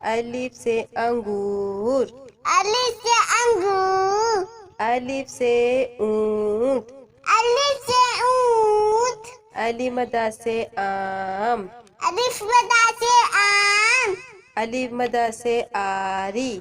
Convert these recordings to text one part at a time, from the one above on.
अलिफ से अंगूर। अलिफ से अंगूर। अलिफ से ऊंट। अलिफ से ऊंट। अलिफ मदा से आम। अलिफ मदा से आम। अलिफ मदा से आरी।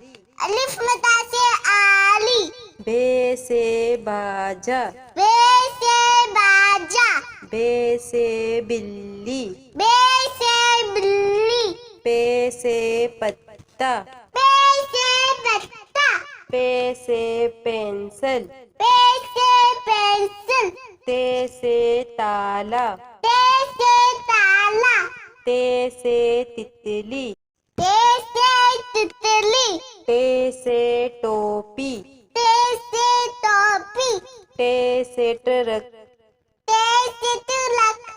अलिफ मदा से आली। बे से बाजा। बे से बाजा। बे से बिल्ली। बे से बिल्ली। पे से पत्ता। पे से पत्ता। पे से पेंसिल। पे से पेंसिल। ते से ताला। ते से ताला। ते से तितली। ते से तितली। टे से टोपी। ते से टोपी। टे से ट्रक। ते से तिलक।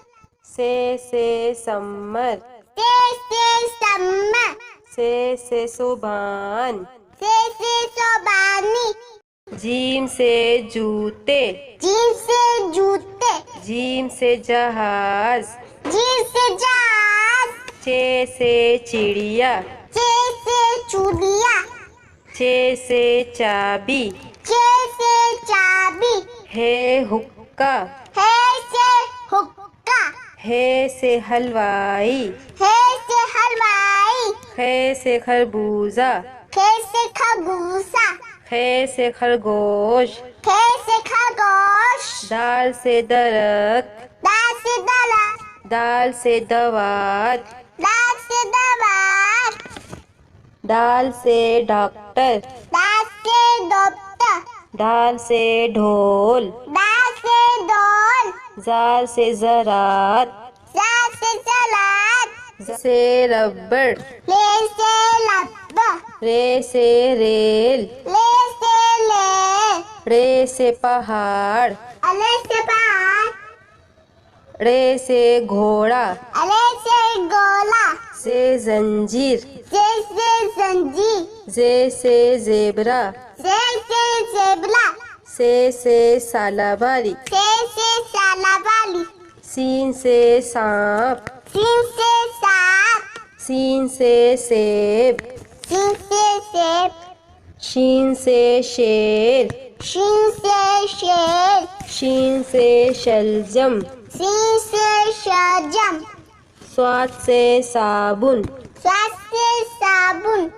से सम्मर। ते से सम्मर। से सुभान। से सोबानी। जीम से जूते। जीम से जूते। जीम से जहाज। जीम से जहाज। चे से चिड़िया। चे से चूड़िया। चे से चाबी। चे से चाबी। है हुक्का। है से हुक्का। है से हलवाई। है से हलवाई। है से खरबूजा। खे से खरबूजा। खे से खरगोश। खे से खरगोश। दाल से दरख्त। दाल से दरख्त। दाल से दवात। दाल से दवात। दाल से डॉक्टर। दाल से डॉक्टर। दाल से ढोल। दाल से ढोल। जाल से ज़रात। जाल से ज़रात। ज़ से रबड़। ले से रबर। रे से रेल। ले से ले। रे से पहाड़। अले से पहाड़। रे से घोड़ा। अले से गोला। से जंजीर। से जंजीर। जे से ज़ेबरा। से ज़ेबरा। से सालाबारी। से सालाबाली। सीन से सांप। सीन से सांप। सीन से सेब। सीन से सेब। शीन से शेर। शीन से शेर। शीन से शलजम। शीन से शलजम। स्वाद से साबुन। स्वाद से साबुन।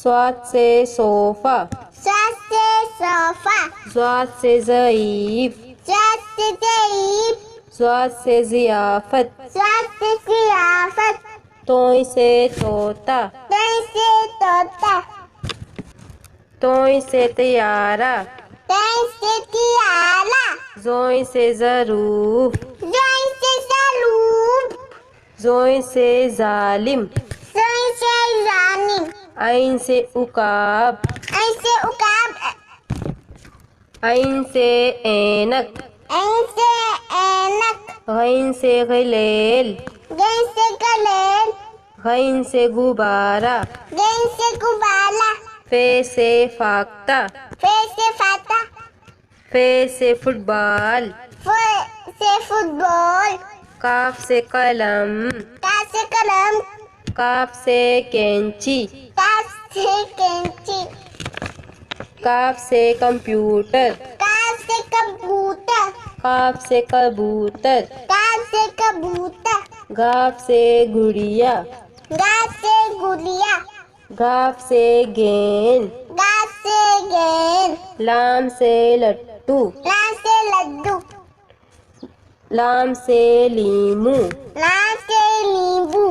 स्वाद से सोफा। स्वाद से सोफा। स्वाद से ज़ईफ। स्वाद से ज़ईफ। स्वाद से ज़ियाफत। स्वाद से ज़ियाफत। तोई से तोता। तोई से तोता। तोई से तैयारा। तोई से तियारा। जोई से ज़रूफ। जोई से ज़रूफ। जोई से जालिम। जोई से जालिम। आइन से उकाब। ऐन से उकाब। आइन से ऐनक। ऐन से ऐनक। गैन से गलेल। गैन से गलेल। गैन से गुब्बारा। गैन से गुब्बारा। फे से फाख्ता। फे से फाता। फे से फुटबॉल। फे से फुटबॉल। काफ से कलम। काफ से कलम। काफ से कैंची। काफ से कैंची। काफ से कंप्यूटर। काफ से कंप्यूटर। काफ से कबूतर। काफ से कबूतर। गाफ से गुड़िया। गाफ से गुड़िया। गाफ से गेंद। गाफ से गेंद। लाम से लट्टू। लाम से लड्डू। लाम से लीमू। लाम से नींबू।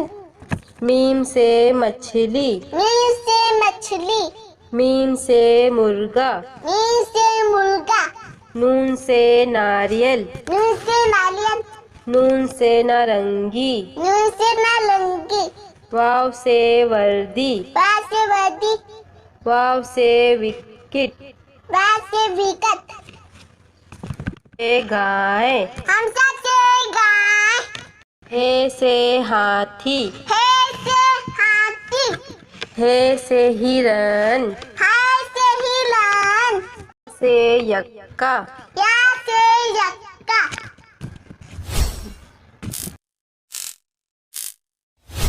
मीम से मछली। मीम से मछली। मीम से मुर्गा। मीम से मुर्गा। नून से नारियल। नून से नारियल। नून से नारंगी। नून से नारंगी। वाव से वर्दी। वाव से वर्दी। वाव से विकेट। वाव से विकेट। ए गाय। हमसा से गाय। हे से हाथी। हे से हाथी। हे से हिरन। हाय से हिरण। से यक्का।